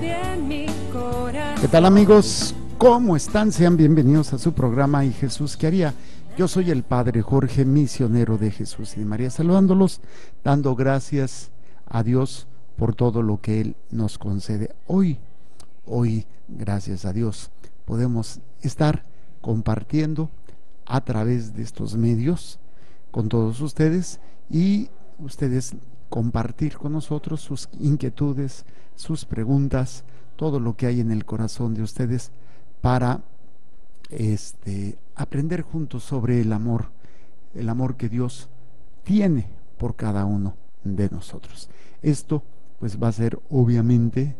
¿Qué tal, amigos? ¿Cómo están? Sean bienvenidos a su programa ¿Y Jesús qué haría? Yo soy el Padre Jorge, misionero de Jesús y de María, saludándolos, dando gracias a Dios por todo lo que Él nos concede. Hoy, gracias a Dios, podemos estar compartiendo a través de estos medios con todos ustedes y ustedes compartir con nosotros sus inquietudes, sus preguntas, todo lo que hay en el corazón de ustedes para aprender juntos sobre el amor que Dios tiene por cada uno de nosotros. Esto pues va a ser obviamente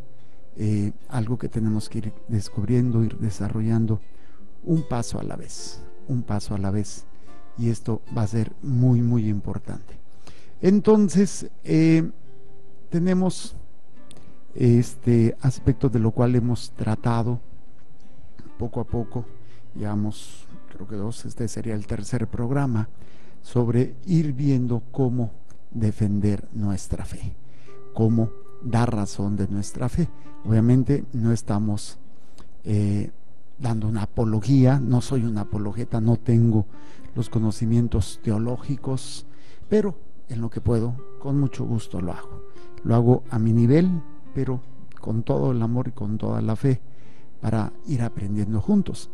algo que tenemos que ir descubriendo, ir desarrollando un paso a la vez, y esto va a ser muy muy importante. Entonces tenemos este aspecto de lo cual hemos tratado poco a poco, llevamos creo que 2, este sería el tercer programa, sobre ir viendo cómo defender nuestra fe, cómo dar razón de nuestra fe. Obviamente no estamos dando una apología, no soy un apologeta, no tengo los conocimientos teológicos, pero en lo que puedo, con mucho gusto lo hago a mi nivel, pero con todo el amor y con toda la fe para ir aprendiendo juntos.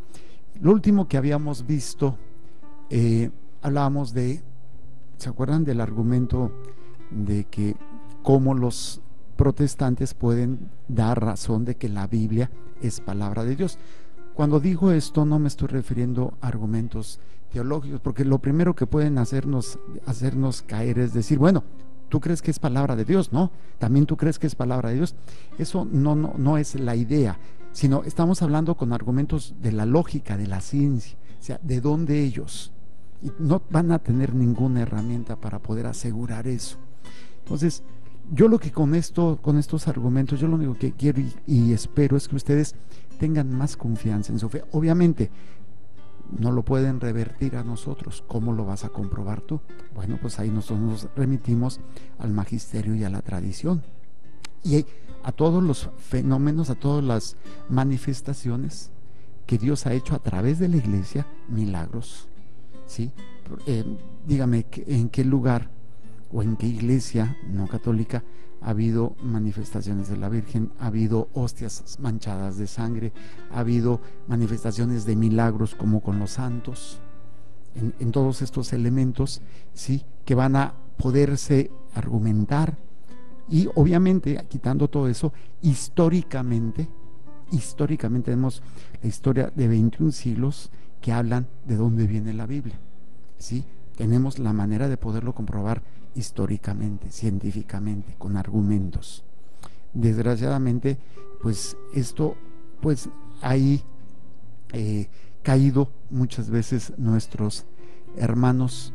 Lo último que habíamos visto, hablábamos de, ¿se acuerdan del argumento de que cómo los protestantes pueden dar razón de que la Biblia es palabra de Dios? Cuando digo esto no me estoy refiriendo a argumentos teológicos, porque lo primero que pueden hacernos caer es decir, bueno, tú crees que es palabra de Dios, ¿no? También tú crees que es palabra de Dios. Eso no es la idea, sino estamos hablando con argumentos de la lógica, de la ciencia, o sea, de dónde ellos, y no van a tener ninguna herramienta para poder asegurar eso. Entonces, yo lo que con estos argumentos, yo lo único que quiero y espero es que ustedes tengan más confianza en su fe. Obviamente, no lo pueden revertir a nosotros. ¿Cómo lo vas a comprobar tú? Bueno, pues ahí nosotros nos remitimos al magisterio y a la tradición. Y a todos los fenómenos, a todas las manifestaciones que Dios ha hecho a través de la iglesia, milagros, ¿sí? Dígame, ¿en qué lugar o en qué iglesia no católica ha habido manifestaciones de la Virgen, ha habido hostias manchadas de sangre, ha habido manifestaciones de milagros como con los santos, en todos estos elementos, ¿sí?, que van a poderse argumentar? Y obviamente, quitando todo eso, históricamente tenemos la historia de 21 siglos que hablan de dónde viene la Biblia, ¿sí? Tenemos la manera de poderlo comprobar históricamente, científicamente, con argumentos. Desgraciadamente, pues esto, pues ahí caído muchas veces nuestros hermanos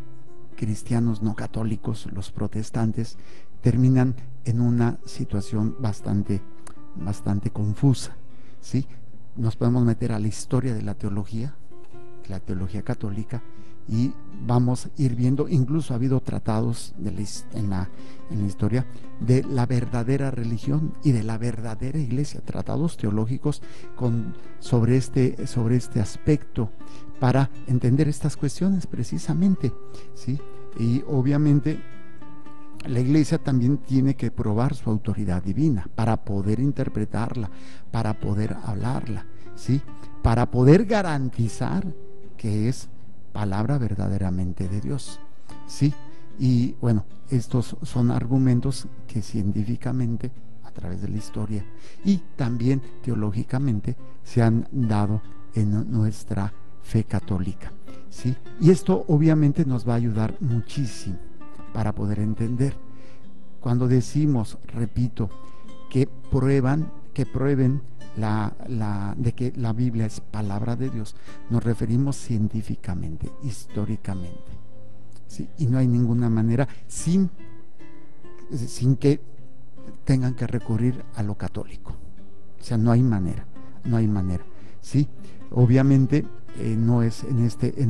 cristianos no católicos, los protestantes, terminan en una situación bastante confusa, ¿sí? Nos podemos meter a la historia de la teología católica, y vamos a ir viendo, incluso ha habido tratados en la historia de la verdadera religión y de la verdadera iglesia, tratados teológicos sobre este aspecto para entender estas cuestiones precisamente, ¿sí? Y obviamente la iglesia también tiene que probar su autoridad divina para poder interpretarla, para poder hablarla, ¿sí?, para poder garantizar que es palabra verdaderamente de Dios, ¿sí? Y bueno, estos son argumentos que científicamente, a través de la historia y también teológicamente, se han dado en nuestra fe católica, ¿sí? Y esto obviamente nos va a ayudar muchísimo para poder entender. Cuando decimos, repito, que prueben de que la Biblia es palabra de Dios, nos referimos científicamente, históricamente, ¿sí? Y no hay ninguna manera sin que tengan que recurrir a lo católico. O sea, no hay manera, ¿sí? Obviamente no es en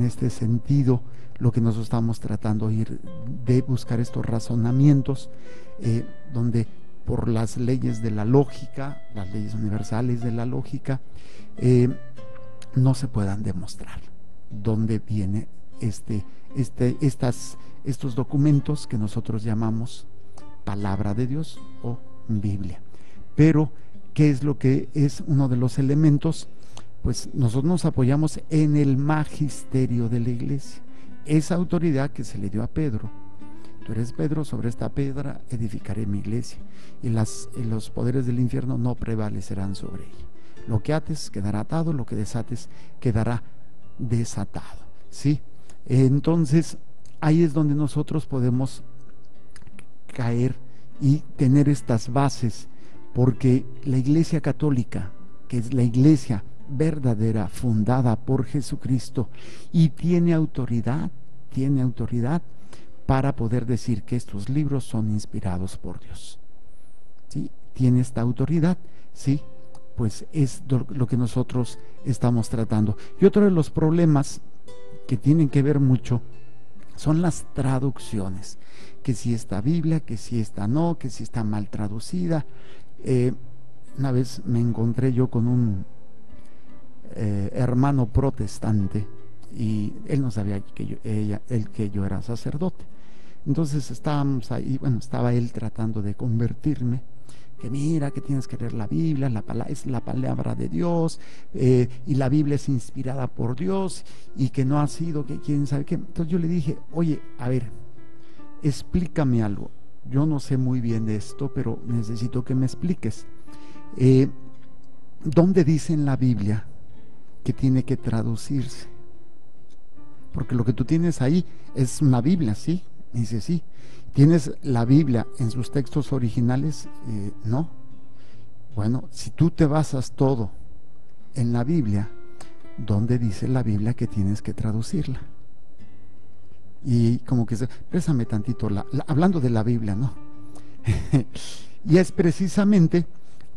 este sentido lo que nosotros estamos tratando de buscar estos razonamientos donde por las leyes de la lógica, las leyes universales de la lógica, no se puedan demostrar dónde viene estos documentos que nosotros llamamos palabra de Dios o Biblia. Pero, ¿qué es lo que es uno de los elementos? Pues nosotros nos apoyamos en el magisterio de la iglesia, esa autoridad que se le dio a Pedro. Tú eres Pedro, sobre esta piedra edificaré mi iglesia, y los poderes del infierno no prevalecerán sobre ella. Lo que ates quedará atado, lo que desates quedará desatado, ¿sí? Entonces, ahí es donde nosotros podemos caer y tener estas bases, porque la Iglesia Católica, que es la iglesia verdadera, fundada por Jesucristo, y tiene autoridad para poder decir que estos libros son inspirados por Dios, ¿sí? Tiene esta autoridad, ¿sí? Pues es lo que nosotros estamos tratando. Y otro de los problemas que tienen que ver mucho son las traducciones, que si esta Biblia, que si esta no, que si está mal traducida. Una vez me encontré yo con un hermano protestante, y él no sabía que yo era sacerdote. Entonces estábamos ahí, bueno, estaba él tratando de convertirme, que mira, que tienes que leer la Biblia, es la palabra de Dios, y la Biblia es inspirada por Dios, y que no ha sido, que quién sabe qué. Entonces yo le dije, oye, a ver, explícame algo, yo no sé muy bien de esto, pero necesito que me expliques. ¿Dónde dice en la Biblia que tiene que traducirse? Porque lo que tú tienes ahí es una Biblia, ¿sí? Me dice, sí. ¿Tienes la Biblia en sus textos originales? No. Bueno, si tú te basas todo en la Biblia, ¿dónde dice la Biblia que tienes que traducirla? Y como que préstame tantito, hablando de la Biblia, ¿no? Y es precisamente,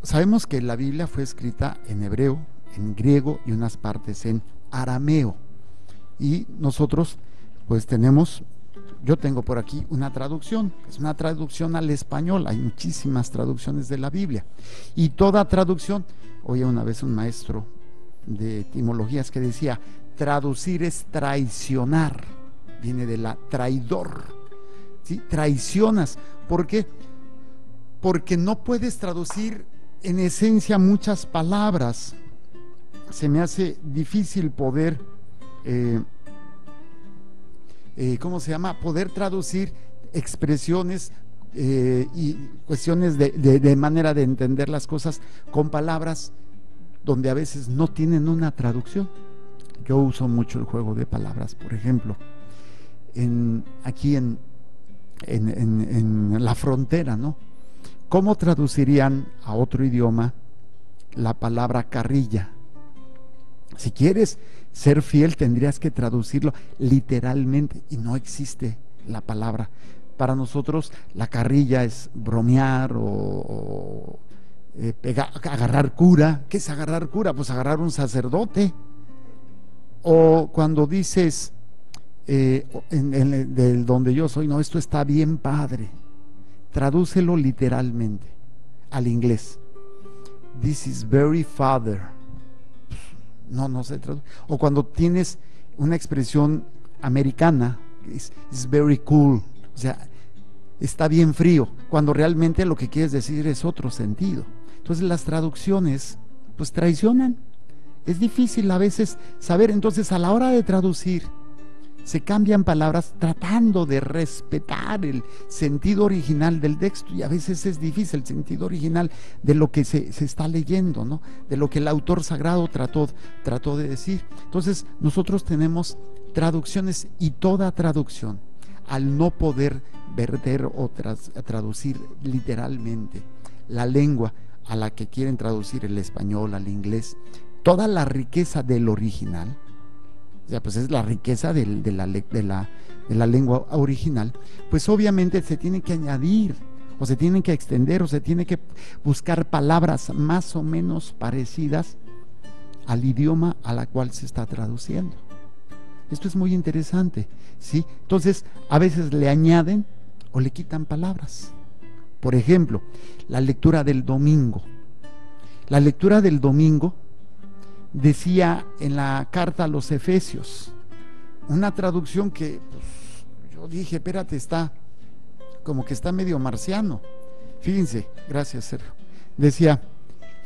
sabemos que la Biblia fue escrita en hebreo, en griego y unas partes en arameo. Y nosotros pues yo tengo por aquí una traducción, es una traducción al español. Hay muchísimas traducciones de la Biblia, y toda traducción, oye, una vez un maestro de etimologías que decía, traducir es traicionar, viene de la traidor, ¿sí? Traicionas. ¿Por qué? Porque no puedes traducir en esencia muchas palabras. Se me hace difícil poder poder traducir expresiones y cuestiones de manera de entender las cosas con palabras donde a veces no tienen una traducción. Yo uso mucho el juego de palabras, por ejemplo, aquí en la frontera, ¿no? ¿Cómo traducirían a otro idioma la palabra carrilla? Si quieres ser fiel, tendrías que traducirlo literalmente, y no existe la palabra. Para nosotros la carrilla es bromear o agarrar cura. ¿Qué es agarrar cura? Pues agarrar un sacerdote. O cuando dices del donde yo soy, no, esto está bien padre, tradúcelo literalmente al inglés. This is very father. No se traduce. O cuando tienes una expresión americana, is very cool, o sea, está bien frío, cuando realmente lo que quieres decir es otro sentido. Entonces las traducciones pues traicionan. Es difícil a veces saber. Entonces, a la hora de traducir, se cambian palabras tratando de respetar el sentido original del texto, y a veces es difícil el sentido original de lo que se está leyendo, ¿no? De lo que el autor sagrado trató de decir. Entonces nosotros tenemos traducciones, y toda traducción, al no poder verter o traducir literalmente la lengua a la que quieren traducir, el español al inglés, toda la riqueza del original, o sea, pues es la riqueza de la lengua original, pues obviamente se tiene que añadir, o se tienen que extender, o se tiene que buscar palabras más o menos parecidas al idioma a la cual se está traduciendo. Esto es muy interesante, ¿sí? Entonces, a veces le añaden o le quitan palabras, Por ejemplo, la lectura del domingo. La lectura del domingo decía en la carta a los Efesios, una traducción que pues, yo dije, espérate, está como que está medio marciano. Fíjense, gracias Sergio. Decía,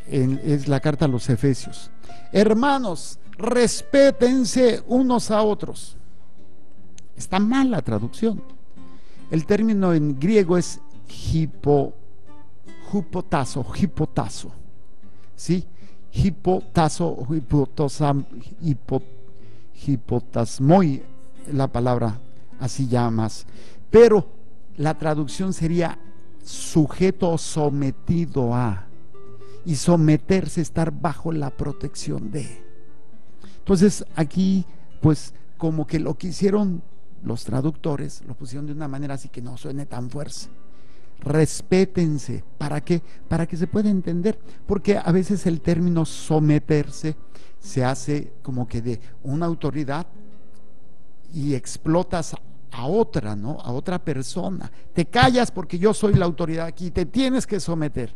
es la carta a los Efesios: hermanos, respétense unos a otros. Está mal la traducción. El término en griego es hipotazo, ¿sí? Hipotasmoi, la palabra así llamas, pero la traducción sería sujeto sometido a, y someterse, estar bajo la protección de. Entonces aquí pues como que lo que hicieron los traductores, lo pusieron de una manera así que no suene tan fuerte. Respétense. ¿Para qué? Para que se pueda entender, porque a veces el término someterse se hace como que de una autoridad y explotas a otra, ¿no? A otra persona. Te callas porque yo soy la autoridad aquí, te tienes que someter.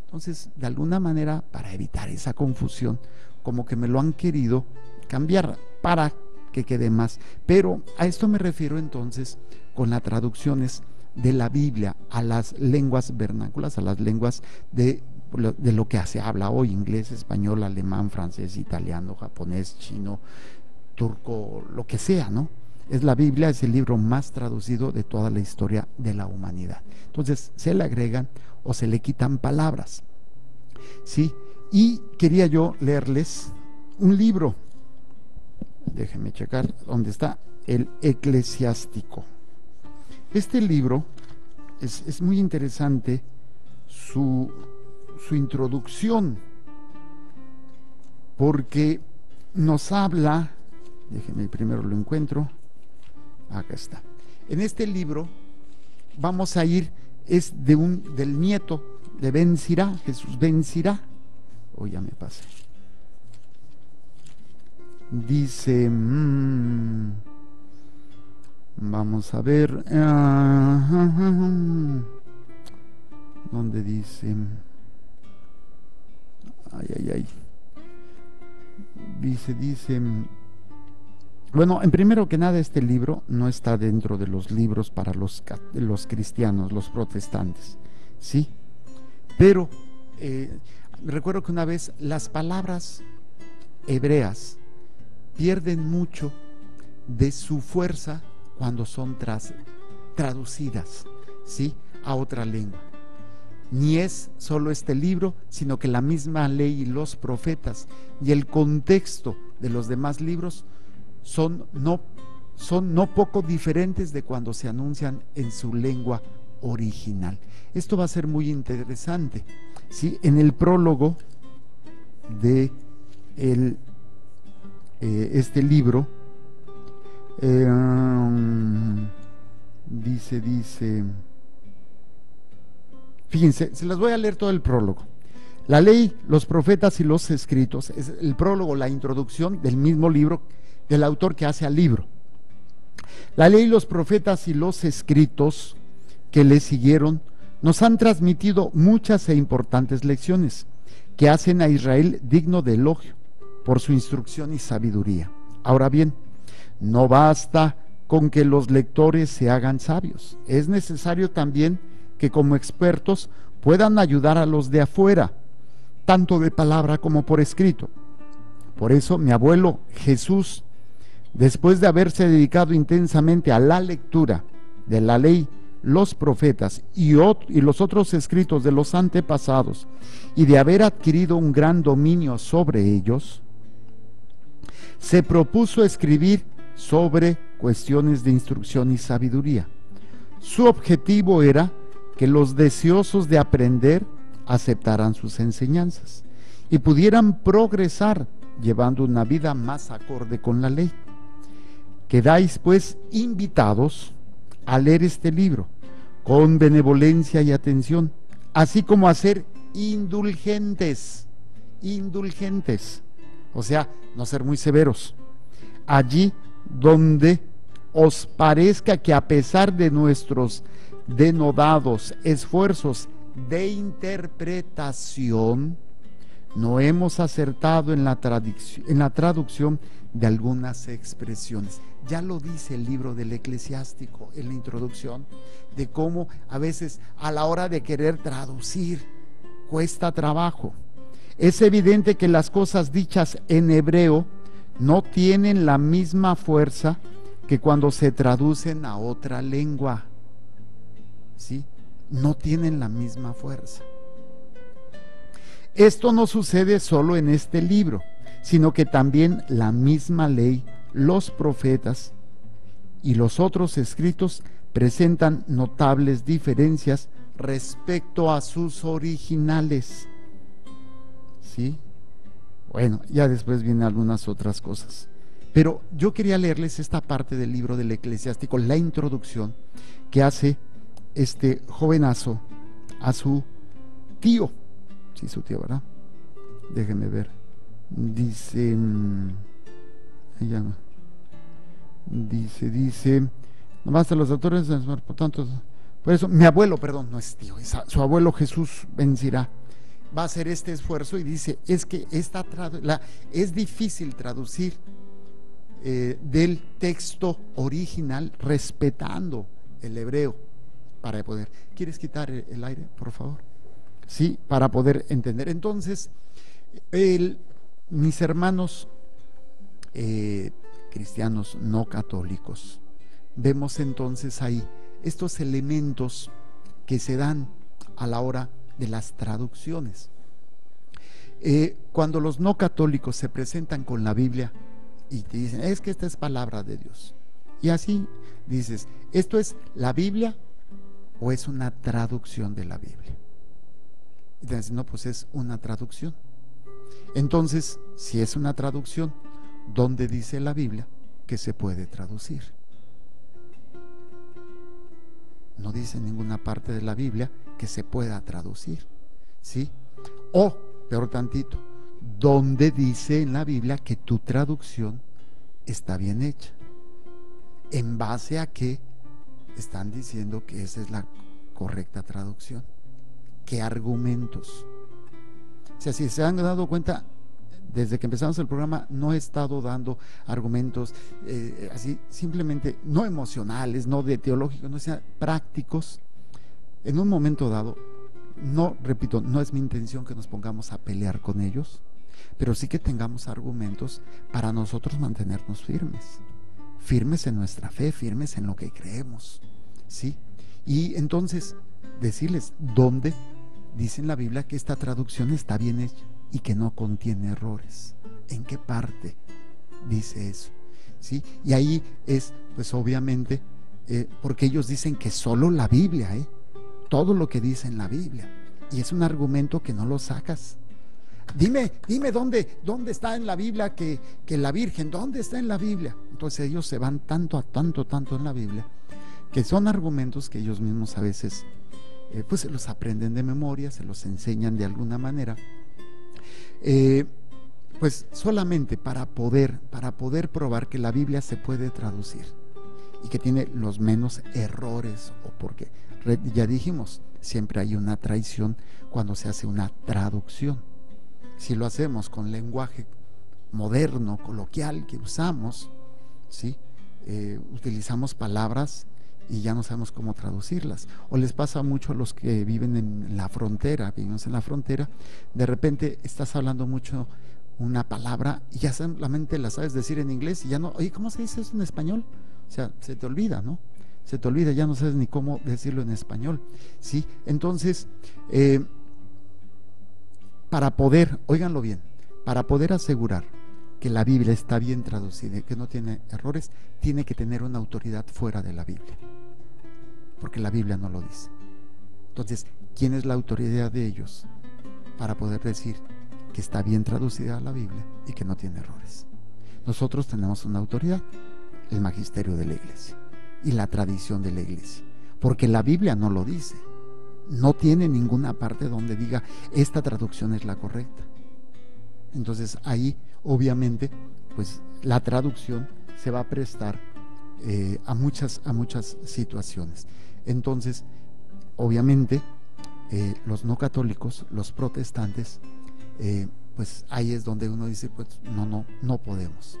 Entonces, de alguna manera, para evitar esa confusión, como que me lo han querido cambiar para que quede más. Pero a esto me refiero entonces con las traducciones de la Biblia a las lenguas vernáculas, a las lenguas de lo que se habla hoy: inglés, español, alemán, francés, italiano, japonés, chino, turco, lo que sea, ¿no? Es la Biblia, es el libro más traducido de toda la historia de la humanidad. Entonces se le agregan o se le quitan palabras, ¿sí? Y quería yo leerles un libro, déjenme checar dónde está, el Eclesiástico. Este libro es muy interesante, su introducción, porque nos habla, déjenme primero lo encuentro, acá está. En este libro vamos a ir, es del nieto de Ben Sirá, Jesús Ben Sirá. Ya me pasé. Dice, vamos a ver, ¿dónde dice? Ay. Dice, bueno, en primero que nada, este libro no está dentro de los libros para los cristianos, los protestantes, ¿sí? Pero recuerdo que una vez las palabras hebreas pierden mucho de su fuerza cuando son traducidas, ¿sí?, a otra lengua. Ni es solo este libro, sino que la misma ley y los profetas y el contexto de los demás libros son no poco diferentes de cuando se anuncian en su lengua original. Esto va a ser muy interesante, ¿sí? En el prólogo de este libro dice, fíjense, se las voy a leer todo el prólogo. La ley, los profetas y los escritos, es el prólogo, la introducción del mismo libro, del autor que hace al libro. La ley, los profetas y los escritos que le siguieron nos han transmitido muchas e importantes lecciones que hacen a Israel digno de elogio por su instrucción y sabiduría. Ahora bien, no basta con que los lectores se hagan sabios, es necesario también que como expertos puedan ayudar a los de afuera, tanto de palabra como por escrito. Por eso mi abuelo Jesús, después de haberse dedicado intensamente a la lectura de la ley, los profetas y los otros escritos de los antepasados, y de haber adquirido un gran dominio sobre ellos, se propuso escribir sobre cuestiones de instrucción y sabiduría. Su objetivo era que los deseosos de aprender aceptaran sus enseñanzas y pudieran progresar llevando una vida más acorde con la ley. Quedáis pues invitados a leer este libro con benevolencia y atención, así como a ser indulgentes, o sea, no ser muy severos, allí donde os parezca que a pesar de nuestros denodados esfuerzos de interpretación, no hemos acertado en la traducción de algunas expresiones. Ya lo dice el libro del Eclesiástico en la introducción, de cómo a veces a la hora de querer traducir cuesta trabajo. Es evidente que las cosas dichas en hebreo no tienen la misma fuerza que cuando se traducen a otra lengua. ¿Sí? No tienen la misma fuerza. Esto no sucede solo en este libro, sino que también la misma ley, los profetas y los otros escritos presentan notables diferencias respecto a sus originales. ¿Sí? Bueno, ya después vienen algunas otras cosas. Pero yo quería leerles esta parte del libro del Eclesiástico, la introducción que hace este jovenazo a su tío. Sí, su tío, ¿verdad? Déjenme ver. Dice, nomás a los autores, por tanto, por eso, mi abuelo, perdón, no es tío, es su abuelo Jesús Bencirá, va a hacer este esfuerzo y dice, es que es difícil traducir del texto original respetando el hebreo para poder. ¿Quieres quitar el aire, por favor? Sí, para poder entender. Entonces, mis hermanos cristianos no católicos, vemos entonces ahí estos elementos que se dan a la hora de las traducciones. Cuando los no católicos se presentan con la Biblia y te dicen, es que esta es palabra de Dios, y así dices, ¿esto es la Biblia o es una traducción de la Biblia? Y te dicen, no, pues es una traducción. Entonces, si es una traducción, ¿dónde dice la Biblia que se puede traducir? No dice en ninguna parte de la Biblia que se pueda traducir, ¿sí? O, peor tantito, ¿dónde dice en la Biblia que tu traducción está bien hecha? ¿En base a qué están diciendo que esa es la correcta traducción? ¿Qué argumentos? O sea, si se han dado cuenta, desde que empezamos el programa no he estado dando argumentos así simplemente no emocionales, no de teológicos, no sean prácticos. En un momento dado, no, repito, no es mi intención que nos pongamos a pelear con ellos, pero sí que tengamos argumentos para nosotros mantenernos firmes en nuestra fe, firmes en lo que creemos, ¿sí? Y entonces decirles dónde dice en la Biblia que esta traducción está bien hecha y que no contiene errores. ¿En qué parte dice eso? ¿Sí? Y ahí es, pues obviamente, porque ellos dicen que solo la Biblia, todo lo que dice en la Biblia, y es un argumento que no lo sacas. Dime dónde está en la Biblia que la Virgen, ¿dónde está en la Biblia? Entonces ellos se van tanto en la Biblia, que son argumentos que ellos mismos a veces pues se los aprenden de memoria, se los enseñan de alguna manera, pues solamente para poder probar que la Biblia se puede traducir y que tiene los menos errores, o porque ya dijimos, siempre hay una traición cuando se hace una traducción. Si lo hacemos con lenguaje moderno, coloquial que usamos, ¿sí? Utilizamos palabras y ya no sabemos cómo traducirlas. O les pasa mucho a los que viven en la frontera, vivimos en la frontera, de repente estás hablando mucho una palabra y ya solamente la sabes decir en inglés y ya no, oye, ¿cómo se dice eso en español? O sea, se te olvida, ¿no? Se te olvida, ya no sabes ni cómo decirlo en español, ¿sí? Entonces, para poder, óiganlo bien, para poder asegurar que la Biblia está bien traducida y que no tiene errores, tiene que tener una autoridad fuera de la Biblia, porque la Biblia no lo dice. Entonces, ¿quién es la autoridad de ellos para poder decir que está bien traducida la Biblia y que no tiene errores? Nosotros tenemos una autoridad, el magisterio de la iglesia y la tradición de la iglesia, porque la Biblia no lo dice, no tiene ninguna parte donde diga esta traducción es la correcta. Entonces ahí obviamente pues la traducción se va a prestar a muchas situaciones. Entonces, obviamente, los no católicos, los protestantes, pues ahí es donde uno dice, pues no podemos.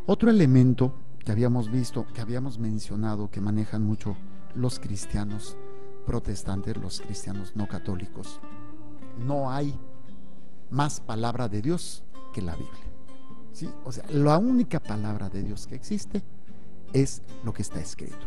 Otro elemento que habíamos visto, que habíamos mencionado, que manejan mucho los cristianos protestantes, los cristianos no católicos: no hay más palabra de Dios que la Biblia, ¿sí? O sea, la única palabra de Dios que existe es lo que está escrito.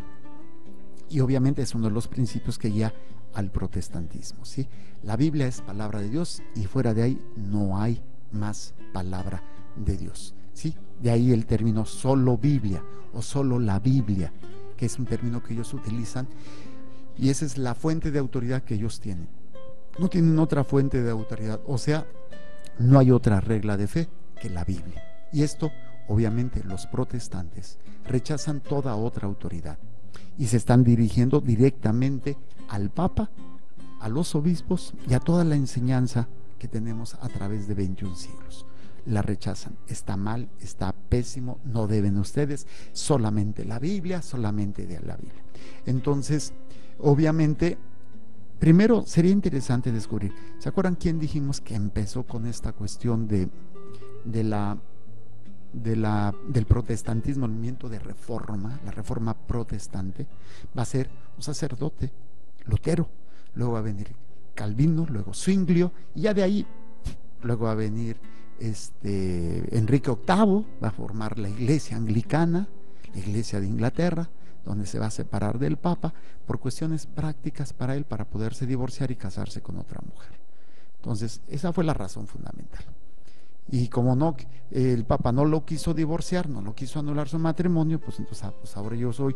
Y obviamente es uno de los principios que guía al protestantismo, ¿sí? La Biblia es palabra de Dios y fuera de ahí no hay más palabra de Dios, ¿sí? De ahí el término solo Biblia o solo la Biblia, que es un término que ellos utilizan, y esa es la fuente de autoridad que ellos tienen. No tienen otra fuente de autoridad, o sea, no hay otra regla de fe que la Biblia. Y esto, obviamente, los protestantes rechazan toda otra autoridad y se están dirigiendo directamente al Papa, a los obispos y a toda la enseñanza que tenemos a través de 21 siglos. La rechazan, está mal, está pésimo, no deben ustedes, solamente la Biblia, solamente de la Biblia. Entonces, obviamente, primero sería interesante descubrir, ¿se acuerdan quién dijimos que empezó con esta cuestión del protestantismo, el movimiento de reforma, la reforma protestante? Va a ser un sacerdote, Lutero, luego va a venir Calvino, luego Zwinglio, y ya de ahí luego va a venir Enrique VIII, va a formar la iglesia anglicana, la iglesia de Inglaterra, donde se va a separar del Papa por cuestiones prácticas para él, para poderse divorciar y casarse con otra mujer. Entonces, esa fue la razón fundamental. Y como no, el Papa no lo quiso divorciar, no lo quiso anular su matrimonio, pues entonces pues ahora yo soy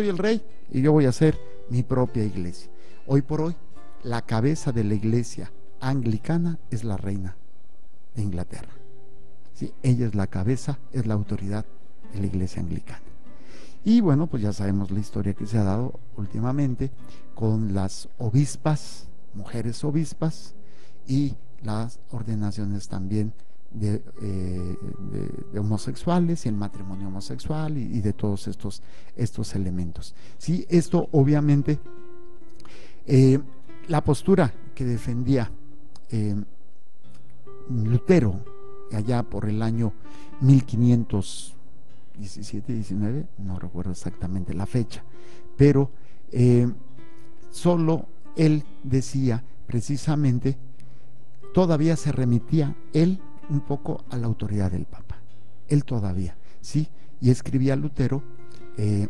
el rey y yo voy a hacer mi propia iglesia. Hoy por hoy, la cabeza de la iglesia anglicana es la reina de Inglaterra, ¿sí? Ella es la cabeza, es la autoridad de la iglesia anglicana. Y bueno, pues ya sabemos la historia que se ha dado últimamente con las obispas, mujeres obispas, y las ordenaciones también de homosexuales y el matrimonio homosexual y de todos estos elementos. Sí, esto obviamente, la postura que defendía Lutero allá por el año 1517, 19, no recuerdo exactamente la fecha, pero solo él decía precisamente, todavía se remitía él un poco a la autoridad del Papa, él todavía, ¿sí? Y escribía Lutero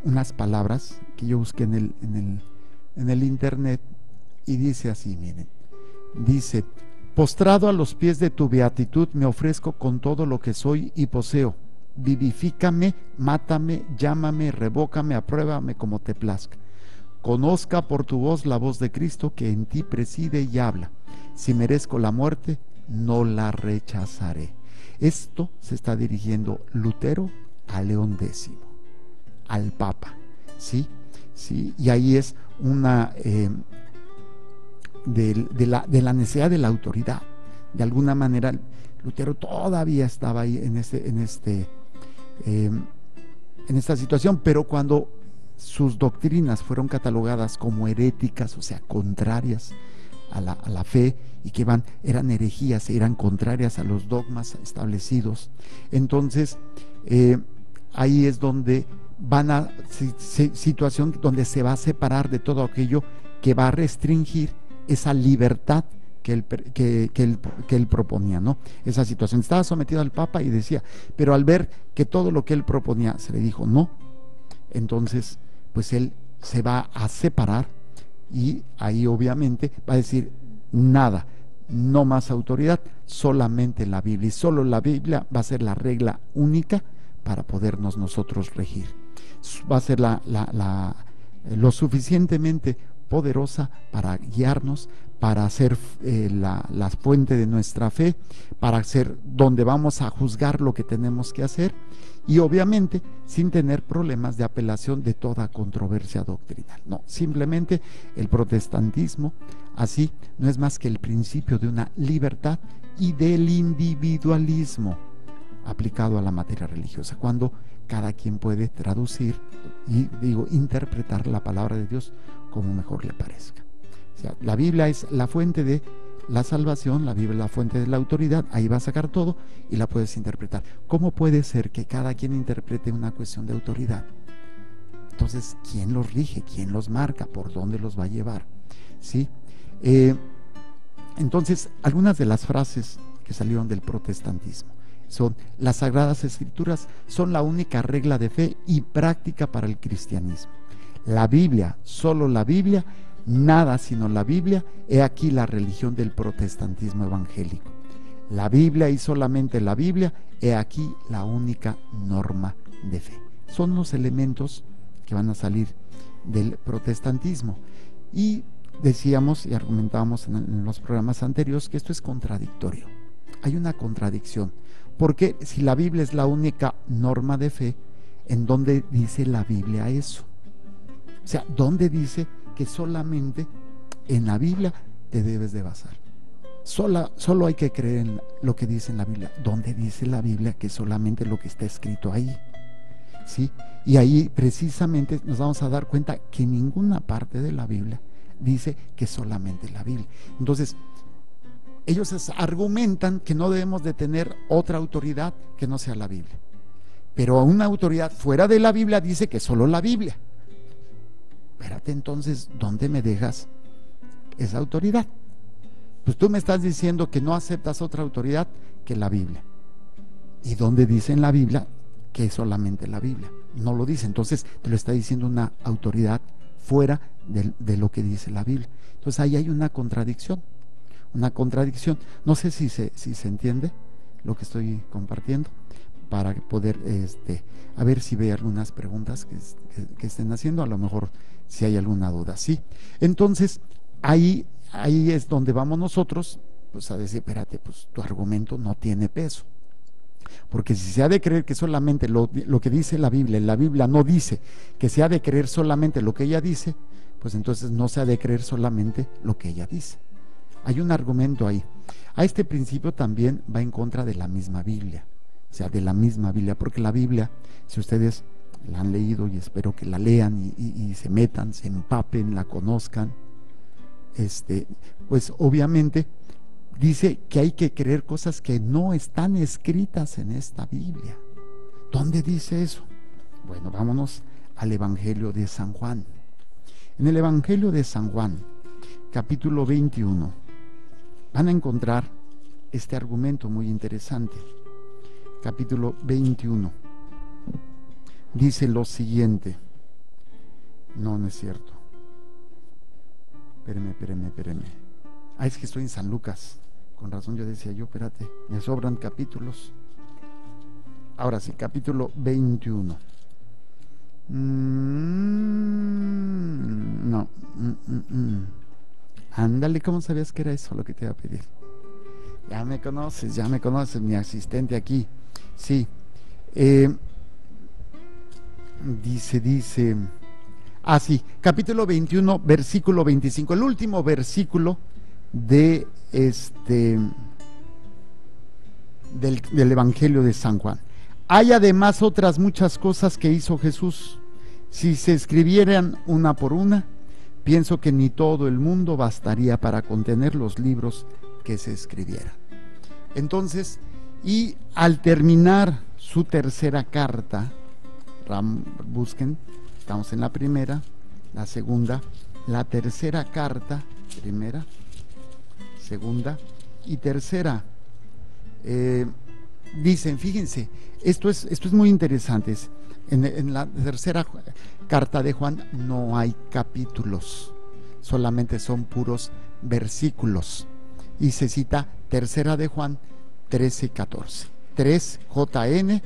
unas palabras que yo busqué en el internet, y dice así, miren, dice: postrado a los pies de tu beatitud me ofrezco con todo lo que soy y poseo, vivifícame, mátame, llámame, revócame, apruébame como te plazca. Conozca por tu voz la voz de Cristo que en ti preside y habla. Si merezco la muerte, no la rechazaré. Esto se está dirigiendo Lutero a León X, al Papa, ¿sí? ¿Sí? Y ahí es una de la necesidad de la autoridad. De alguna manera, Lutero todavía estaba ahí en esta situación, pero cuando sus doctrinas fueron catalogadas como heréticas, o sea, contrarias a la fe, y que eran herejías, eran contrarias a los dogmas establecidos, entonces ahí es donde van a situación donde se va a separar de todo aquello que va a restringir esa libertad que él proponía, ¿no? Esa situación. Estaba sometido al Papa y decía, pero al ver que todo lo que él proponía se le dijo no, entonces pues él se va a separar, y ahí obviamente va a decir nada, no más autoridad, solamente la Biblia, y solo la Biblia va a ser la regla única para podernos nosotros regir. Va a ser lo suficientemente poderosa para guiarnos, para ser la fuente de nuestra fe, para ser donde vamos a juzgar lo que tenemos que hacer, y obviamente sin tener problemas de apelación de toda controversia doctrinal. No, simplemente el protestantismo así no es más que el principio de una libertad y del individualismo aplicado a la materia religiosa, cuando cada quien puede traducir y interpretar la palabra de Dios como mejor le parezca. O sea, la Biblia es la fuente de la salvación, la Biblia es la fuente de la autoridad, ahí va a sacar todo y la puedes interpretar. ¿Cómo puede ser que cada quien interprete una cuestión de autoridad? Entonces, ¿quién los rige? ¿Quién los marca? ¿Por dónde los va a llevar? ¿Sí? Entonces, algunas de las frases que salieron del protestantismo son: las Sagradas Escrituras son la única regla de fe y práctica para el cristianismo. La Biblia, solo la Biblia, nada sino la Biblia, he aquí la religión del protestantismo evangélico. La Biblia y solamente la Biblia, he aquí la única norma de fe. Son los elementos que van a salir del protestantismo. Y decíamos y argumentábamos en los programas anteriores que esto es contradictorio. Hay una contradicción, porque si la Biblia es la única norma de fe, ¿en dónde dice la Biblia eso? O sea, ¿dónde dice que solamente en la Biblia te debes de basar? Solo hay que creer en lo que dice en la Biblia. ¿Dónde dice la Biblia que solamente lo que está escrito ahí? ¿Sí? Y ahí precisamente nos vamos a dar cuenta que ninguna parte de la Biblia dice que solamente la Biblia. Entonces, ellos argumentan que no debemos de tener otra autoridad que no sea la Biblia. Pero una autoridad fuera de la Biblia dice que solo la Biblia. Espérate, entonces, ¿dónde me dejas esa autoridad? Pues tú me estás diciendo que no aceptas otra autoridad que la Biblia. ¿Y dónde dice en la Biblia que es solamente la Biblia? No lo dice. Entonces te lo está diciendo una autoridad fuera de lo que dice la Biblia. Entonces ahí hay una contradicción. No sé si se entiende lo que estoy compartiendo, para poder a ver si ve algunas preguntas que estén haciendo, a lo mejor si hay alguna duda. Sí, entonces ahí es donde vamos nosotros, pues, a decir: espérate, pues tu argumento no tiene peso, porque si se ha de creer que solamente lo que dice la Biblia no dice que se ha de creer solamente lo que ella dice, pues entonces no se ha de creer solamente lo que ella dice. Hay un argumento ahí. A este principio también va en contra de la misma Biblia, o sea, de la misma Biblia, porque la Biblia, si ustedes la han leído, y espero que la lean y se metan, se empapen, la conozcan, pues obviamente dice que hay que creer cosas que no están escritas en esta Biblia. ¿Dónde dice eso? Bueno, vámonos al Evangelio de San Juan. En el Evangelio de San Juan, capítulo 21, van a encontrar este argumento muy interesante. Capítulo 21 dice lo siguiente. No es cierto. Espéreme. Es que estoy en San Lucas. Con razón yo decía espérate, me sobran capítulos. Ahora sí, capítulo 21. No. Ándale, ¿cómo sabías que era eso lo que te iba a pedir? Ya me conoces, mi asistente aquí. Sí. Dice. Sí, capítulo 21, versículo 25. El último versículo de del Evangelio de San Juan. Hay además otras muchas cosas que hizo Jesús. Si se escribieran una por una, pienso que ni todo el mundo bastaría para contener los libros que se escribieran. Entonces, y al terminar su tercera carta, busquen, estamos en la primera, la segunda, la tercera carta, primera, segunda y tercera. Dicen, fíjense, esto es muy interesante. En la tercera carta de Juan no hay capítulos, solamente son puros versículos. Y se cita tercera de Juan 13:14. 3JN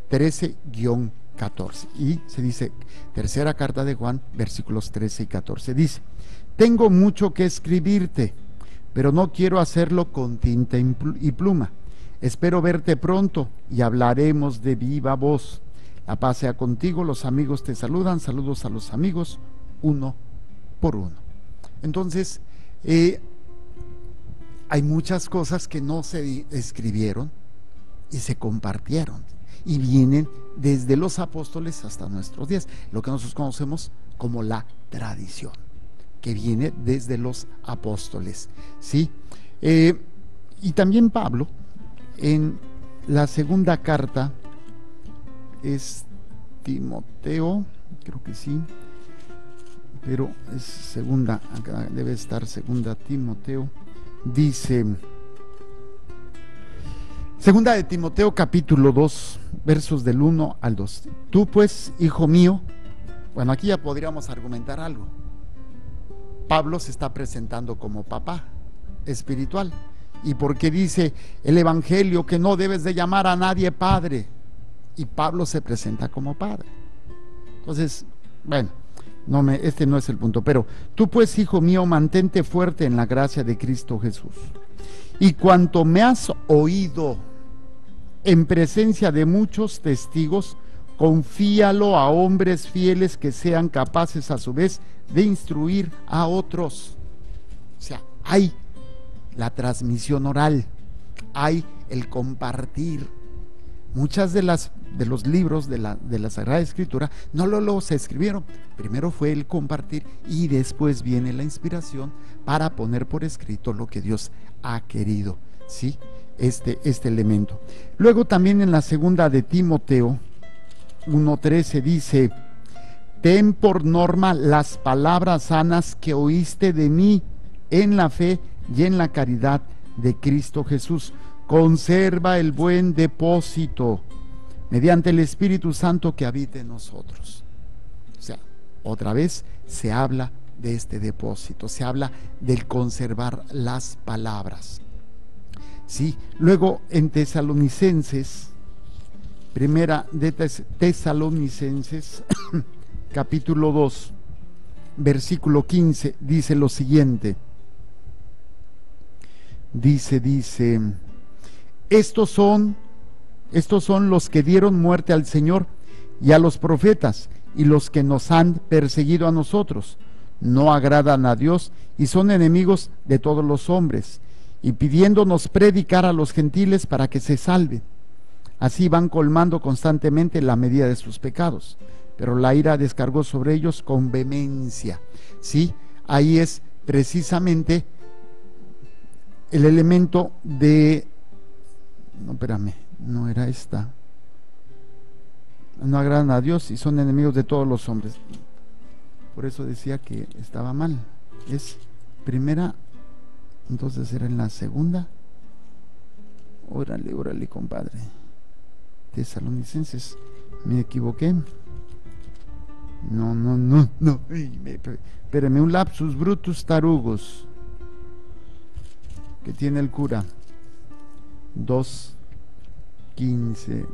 13-14. Y se dice tercera carta de Juan, versículos 13 y 14. Dice: tengo mucho que escribirte, pero no quiero hacerlo con tinta y pluma. Espero verte pronto y hablaremos de viva voz. La paz sea contigo, los amigos te saludan, saludos a los amigos, uno por uno. Entonces, hay muchas cosas que no se escribieron y se compartieron, y vienen desde los apóstoles hasta nuestros días, lo que nosotros conocemos como la tradición. que viene desde los apóstoles, ¿sí? Y también Pablo, en la segunda carta, es Timoteo, creo que sí, pero es segunda, acá debe estar segunda Timoteo, dice, segunda de Timoteo capítulo 2, versos del 1 al 2. Tú pues, hijo mío, bueno, aquí ya podríamos argumentar algo. Pablo se está presentando como papá espiritual. ¿Y por qué dice el evangelio que no debes de llamar a nadie padre? Y Pablo se presenta como padre. Entonces, bueno, este no es el punto. Pero tú pues, hijo mío, mantente fuerte en la gracia de Cristo Jesús. Y cuanto me has oído en presencia de muchos testigos, confíalo a hombres fieles que sean capaces a su vez de instruir a otros. O sea, hay la transmisión oral, hay el compartir. Muchas de los libros de la Sagrada Escritura no los escribieron. Primero fue el compartir y después viene la inspiración para poner por escrito lo que Dios ha querido, ¿sí? Este elemento. Luego también en la segunda de Timoteo 1:13 dice: ten por norma las palabras sanas que oíste de mí en la fe y en la caridad de Cristo Jesús. Conserva el buen depósito mediante el Espíritu Santo que habita en nosotros. O sea, otra vez se habla de este depósito, se habla del conservar las palabras. Sí, luego en Tesalonicenses, primera de Tesalonicenses, capítulo 2, versículo 15, dice lo siguiente. Dice, estos son los que dieron muerte al Señor y a los profetas, y los que nos han perseguido a nosotros. No agradan a Dios y son enemigos de todos los hombres, y pidiéndonos predicar a los gentiles para que se salven. Así van colmando constantemente la medida de sus pecados, pero la ira descargó sobre ellos con vehemencia. Sí, ahí es precisamente el elemento de, no, espérame, no era esta. No agradan a Dios y son enemigos de todos los hombres. Por eso decía que estaba mal. Es primera, entonces era en la segunda. Órale, compadre. Tesalonicenses, me equivoqué. No. Espérame, un lapsus brutus tarugos que tiene el cura. 2:15.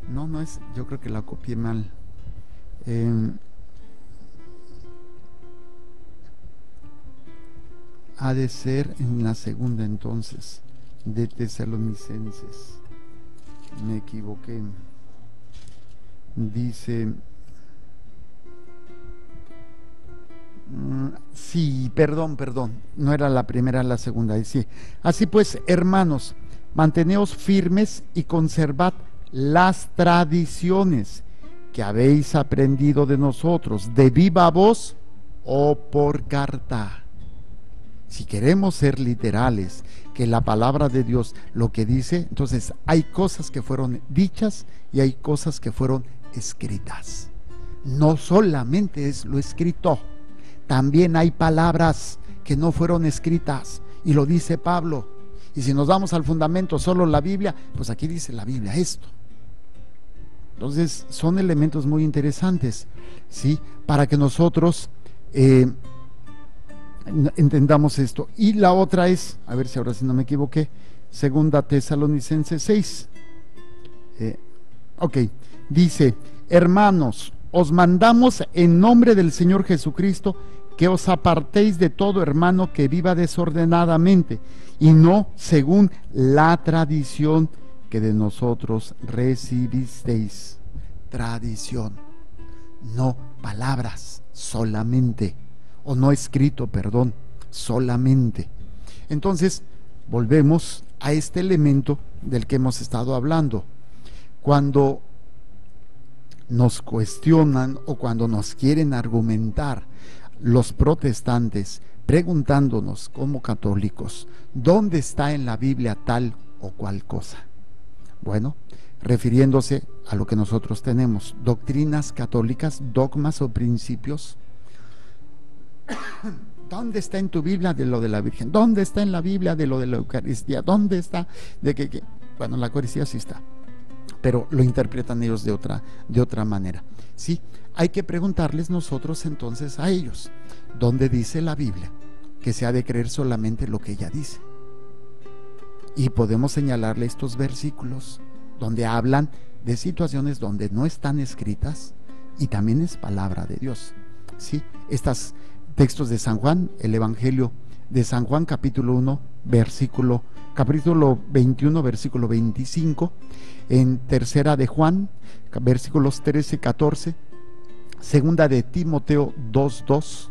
No es, yo creo que la copié mal. Ha de ser en la segunda entonces de Tesalonicenses. Me equivoqué. Dice, sí, perdón, no era la primera, la segunda. Dice, así pues, hermanos, manteneos firmes y conservad las tradiciones que habéis aprendido de nosotros, de viva voz o por carta. Si queremos ser literales, que la palabra de Dios lo que dice, entonces hay cosas que fueron dichas y hay cosas que fueron escritas. No solamente es lo escrito, también hay palabras que no fueron escritas, y lo dice Pablo. Y si nos vamos al fundamento, solo la Biblia, pues aquí dice la Biblia esto. Entonces son elementos muy interesantes, ¿sí? Para que nosotros entendamos esto. Y la otra es, a ver si ahora sí no me equivoqué, segunda Tesalonicenses 6. Dice, hermanos, os mandamos en nombre del Señor Jesucristo que os apartéis de todo hermano que viva desordenadamente y no según la tradición que de nosotros recibisteis. Tradición, no palabras solamente, o no escrito, perdón, solamente. Entonces, volvemos a este elemento del que hemos estado hablando. Cuando nos cuestionan o cuando nos quieren argumentar los protestantes preguntándonos como católicos, ¿dónde está en la Biblia tal o cual cosa? Bueno, refiriéndose a lo que nosotros tenemos, doctrinas católicas, dogmas o principios. ¿Dónde está en tu Biblia de lo de la Virgen? ¿Dónde está en la Biblia de lo de la Eucaristía? ¿Dónde está de que? Bueno, la Eucaristía sí está, pero lo interpretan ellos de otra manera. Sí, hay que preguntarles nosotros entonces a ellos, ¿dónde dice la Biblia que se ha de creer solamente lo que ella dice? Y podemos señalarle estos versículos donde hablan de situaciones donde no están escritas y también es palabra de Dios. Sí, estos textos de San Juan, el Evangelio de San Juan, capítulo 21, versículo 25, en tercera de Juan, versículos 13, 14, segunda de Timoteo 2:2,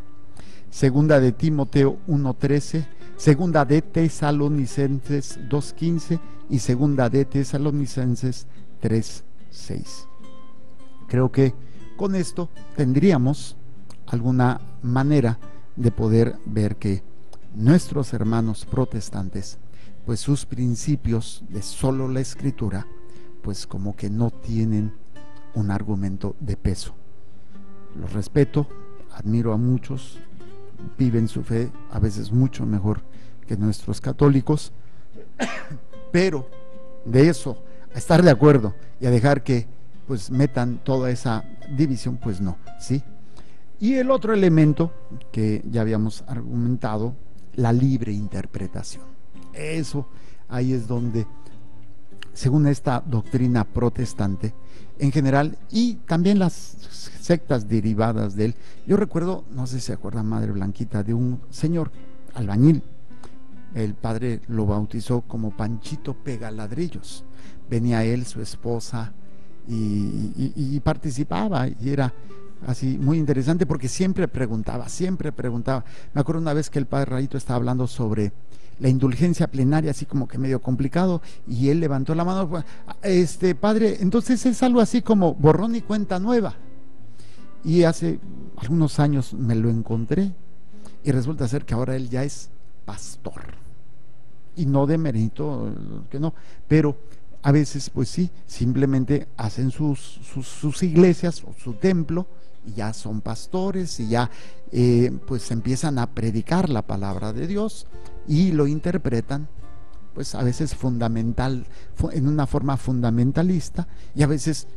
segunda de Timoteo 1:13, segunda de Tesalonicenses 2:15 y segunda de Tesalonicenses 3:6. Creo que con esto tendríamos alguna manera de poder ver que nuestros hermanos protestantes, pues sus principios de solo la escritura, pues como que no tienen un argumento de peso. Los respeto, admiro a muchos, viven su fe a veces mucho mejor que nuestros católicos, pero de eso a estar de acuerdo y a dejar que pues metan toda esa división, pues no, ¿sí? Y el otro elemento que ya habíamos argumentado, la libre interpretación. Eso, ahí es donde, según esta doctrina protestante, en general, y también las sectas derivadas de él, yo recuerdo, no sé si se acuerda Madre Blanquita, de un señor albañil. El padre lo bautizó como Panchito Pegaladrillos. Venía él, su esposa, y participaba, y era así muy interesante porque siempre preguntaba. Me acuerdo una vez que el padre Rayito estaba hablando sobre la indulgencia plenaria, así como que medio complicado, y él levantó la mano, padre, entonces es algo así como borrón y cuenta nueva. Y hace algunos años me lo encontré y resulta ser que ahora él ya es pastor, y no de mérito, que no, pero a veces pues sí, simplemente hacen sus iglesias o su templo y ya son pastores y ya pues empiezan a predicar la palabra de Dios y lo interpretan pues a veces en una forma fundamentalista y a veces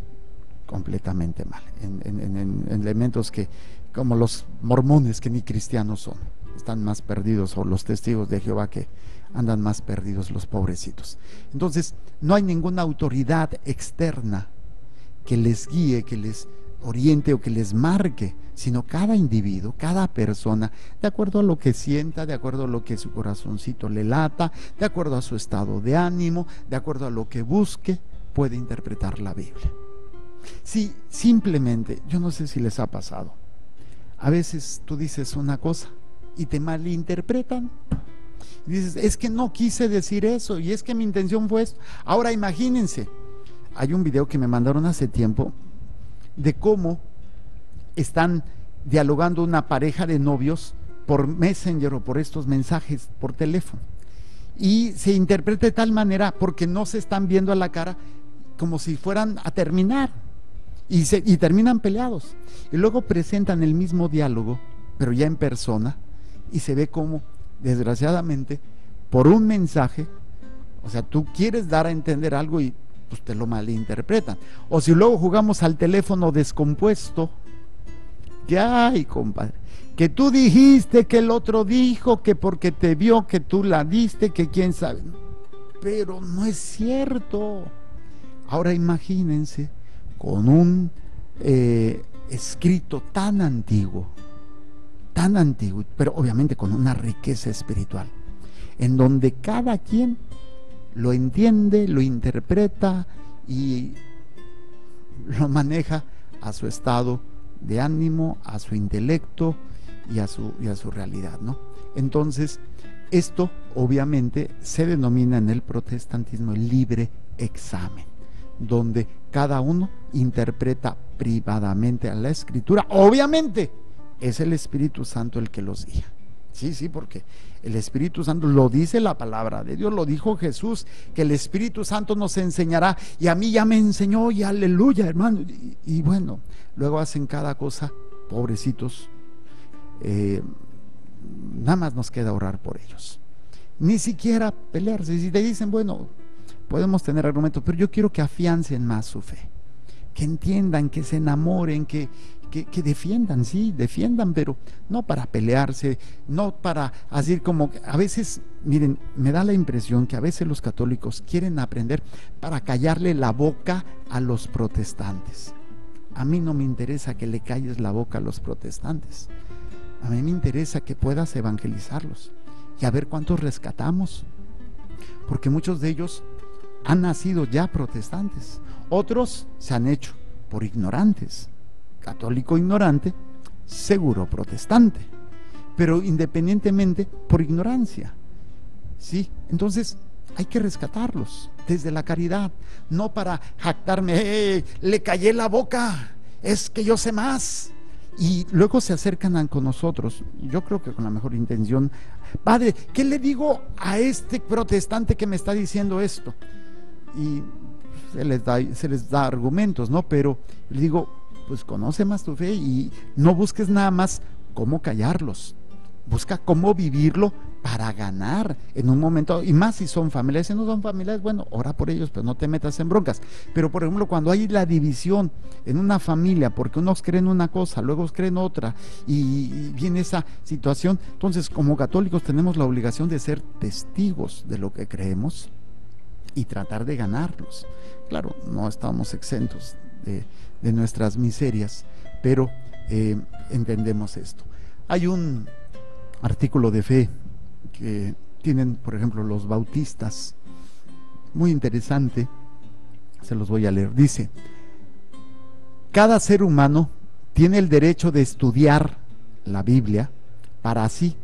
completamente mal, en elementos que, como los mormones, que ni cristianos son, están más perdidos, o los testigos de Jehová, que andan más perdidos, los pobrecitos. Entonces no hay ninguna autoridad externa que les guíe, que les oriente o que les marque, sino cada individuo, cada persona, de acuerdo a lo que sienta, de acuerdo a lo que su corazoncito le lata, de acuerdo a su estado de ánimo, de acuerdo a lo que busque, puede interpretar la Biblia. Sí, simplemente, yo no sé si les ha pasado, a veces tú dices una cosa y te malinterpretan. Y dices, es que no quise decir eso, y es que mi intención fue esto. Ahora imagínense, hay un video que me mandaron hace tiempo de cómo están dialogando una pareja de novios por Messenger o por estos mensajes por teléfono, y se interpreta de tal manera porque no se están viendo a la cara, como si fueran a terminar, y terminan peleados, y luego presentan el mismo diálogo pero ya en persona, y se ve como, desgraciadamente, por un mensaje, o sea, tú quieres dar a entender algo y pues te lo malinterpretan. O si luego jugamos al teléfono descompuesto, que ay, compadre, que tú dijiste, que el otro dijo, que porque te vio, que tú la diste, que quién sabe, pero no es cierto. Ahora imagínense con un escrito tan antiguo, pero obviamente con una riqueza espiritual, en donde cada quien lo entiende, lo interpreta y lo maneja a su estado de ánimo, a su intelecto y a su realidad, ¿no? Entonces, esto obviamente se denomina en el protestantismo el libre examen, donde cada uno interpreta privadamente a la escritura, obviamente es el Espíritu Santo el que los guía. Sí, sí, porque el Espíritu Santo lo dice la palabra de Dios, lo dijo Jesús, que el Espíritu Santo nos enseñará, y a mí ya me enseñó, y aleluya, hermano. Y bueno, luego hacen cada cosa, pobrecitos. Nada más nos queda orar por ellos. Ni siquiera pelearse. Si te dicen, bueno, podemos tener argumentos, pero yo quiero que afiancen más su fe, que entiendan, que se enamoren, que defiendan, sí, defiendan, pero no para pelearse, no para decir como, a veces, miren, me da la impresión que a veces los católicos quieren aprender para callarle la boca a los protestantes. A mí no me interesa que le calles la boca a los protestantes, a mí me interesa que puedas evangelizarlos y a ver cuántos rescatamos, porque muchos de ellos han nacido ya protestantes, otros se han hecho por ignorantes. Católico ignorante, seguro protestante, pero independientemente por ignorancia, ¿sí? Entonces hay que rescatarlos desde la caridad, no para jactarme, le callé la boca, es que yo sé más, y luego se acercan con nosotros, yo creo que con la mejor intención. Padre, ¿qué le digo a este protestante que me está diciendo esto? Y se les da argumentos, ¿no? Pero le digo, pues conoce más tu fe y no busques nada más cómo callarlos, busca cómo vivirlo para ganar en un momento, y más si son familiares. Si no son familiares, bueno, ora por ellos, pero no te metas en broncas. Pero por ejemplo, cuando hay la división en una familia, porque unos creen una cosa, luego creen otra, y viene esa situación, entonces como católicos tenemos la obligación de ser testigos de lo que creemos y tratar de ganarlos. Claro, no estamos exentos de nuestras miserias, pero entendemos esto. Hay un artículo de fe que tienen, por ejemplo, los bautistas, muy interesante, se los voy a leer. Dice: cada ser humano tiene el derecho de estudiar la Biblia para sí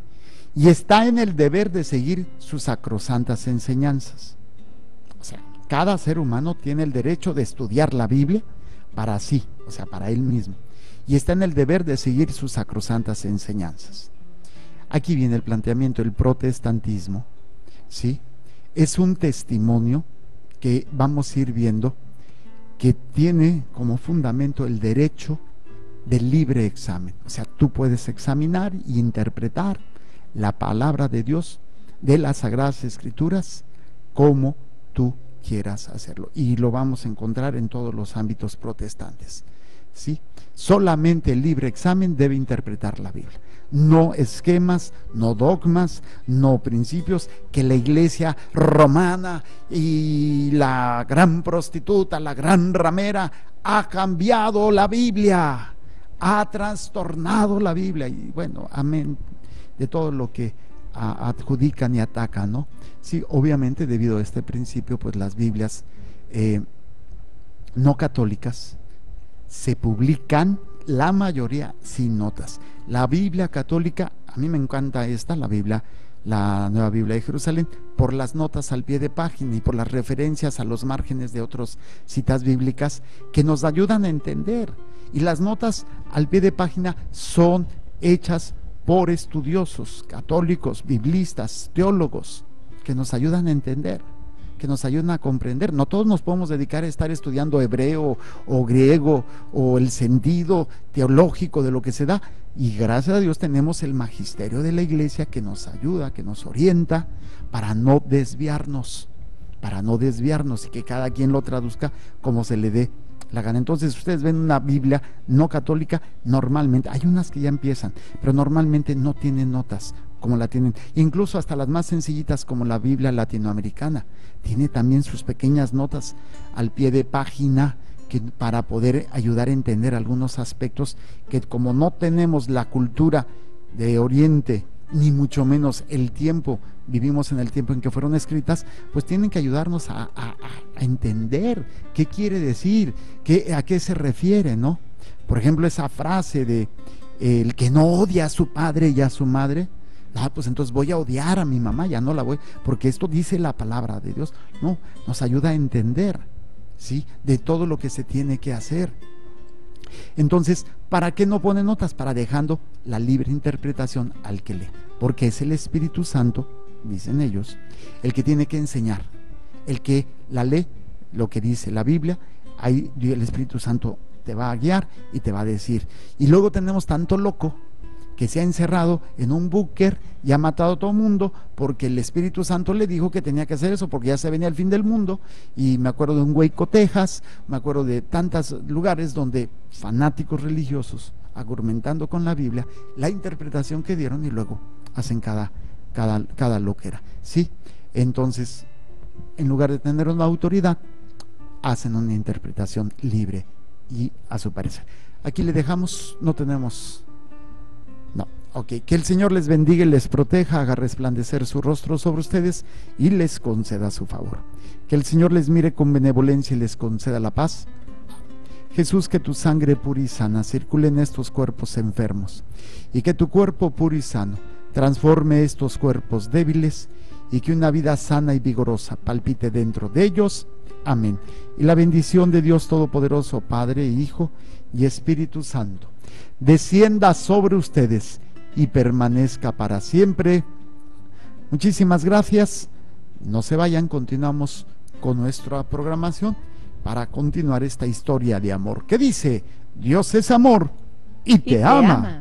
y está en el deber de seguir sus sacrosantas enseñanzas. O sea, cada ser humano tiene el derecho de estudiar la Biblia para sí, o sea, para él mismo, y está en el deber de seguir sus sacrosantas enseñanzas. Aquí viene el planteamiento. El protestantismo, ¿sí?, es un testimonio que vamos a ir viendo que tiene como fundamento el derecho del libre examen. O sea, tú puedes examinar e interpretar la palabra de Dios, de las Sagradas Escrituras, como tú quieras hacerlo, y lo vamos a encontrar en todos los ámbitos protestantes, ¿sí? Solamente el libre examen debe interpretar la Biblia, no esquemas, no dogmas, no principios que la iglesia romana y la gran prostituta, la gran ramera, ha cambiado la Biblia, ha trastornado la Biblia, y bueno, amén de todo lo que adjudican y atacan, ¿no? Sí, obviamente debido a este principio, pues las Biblias no católicas se publican la mayoría sin notas. La Biblia católica, a mí me encanta esta, la Biblia, la Nueva Biblia de Jerusalén, por las notas al pie de página y por las referencias a los márgenes de otras citas bíblicas que nos ayudan a entender. Y las notas al pie de página son hechas por estudiosos católicos, biblistas, teólogos, que nos ayudan a entender, que nos ayudan a comprender. No todos nos podemos dedicar a estar estudiando hebreo o griego o el sentido teológico de lo que se da, y gracias a Dios tenemos el magisterio de la iglesia que nos ayuda, que nos orienta para no desviarnos, y que cada quien lo traduzca como se le dé la gana. Entonces ustedes ven una Biblia no católica, normalmente, hay unas que ya empiezan, pero normalmente no tienen notas como la tienen, incluso hasta las más sencillitas como la Biblia latinoamericana, tiene también sus pequeñas notas al pie de página, que para poder ayudar a entender algunos aspectos que, como no tenemos la cultura de Oriente, ni mucho menos el tiempo, vivimos en el tiempo en que fueron escritas, pues tienen que ayudarnos a entender qué quiere decir, a qué se refiere, ¿no? Por ejemplo, esa frase de el que no odia a su padre y a su madre, pues entonces voy a odiar a mi mamá, ya no la voy, porque esto dice la palabra de Dios. No, nos ayuda a entender, ¿sí?, de todo lo que se tiene que hacer. Entonces, ¿para qué no pone notas? Para dejando la libre interpretación al que lee, porque es el Espíritu Santo, dicen ellos, el que tiene que enseñar, el que la lee, lo que dice la Biblia, ahí el Espíritu Santo te va a guiar y te va a decir. Y luego tenemos tanto loco que se ha encerrado en un búnker y ha matado a todo el mundo porque el Espíritu Santo le dijo que tenía que hacer eso porque ya se venía el fin del mundo. Y me acuerdo de un Waco, Texas, me acuerdo de tantos lugares donde fanáticos religiosos, argumentando con la Biblia, la interpretación que dieron y luego hacen cada loquera, ¿sí? Entonces, en lugar de tener una autoridad, hacen una interpretación libre y a su parecer. Aquí le dejamos, no tenemos... No, ok, que el Señor les bendiga y les proteja, haga resplandecer su rostro sobre ustedes y les conceda su favor. Que el Señor les mire con benevolencia y les conceda la paz. Jesús, que tu sangre pura y sana circule en estos cuerpos enfermos y que tu cuerpo puro y sano transforme estos cuerpos débiles y que una vida sana y vigorosa palpite dentro de ellos. Amén. Y la bendición de Dios Todopoderoso, Padre, Hijo y Espíritu Santo, descienda sobre ustedes y permanezca para siempre. Muchísimas gracias. No se vayan, continuamos con nuestra programación para continuar esta historia de amor que dice: Dios es amor y te ama.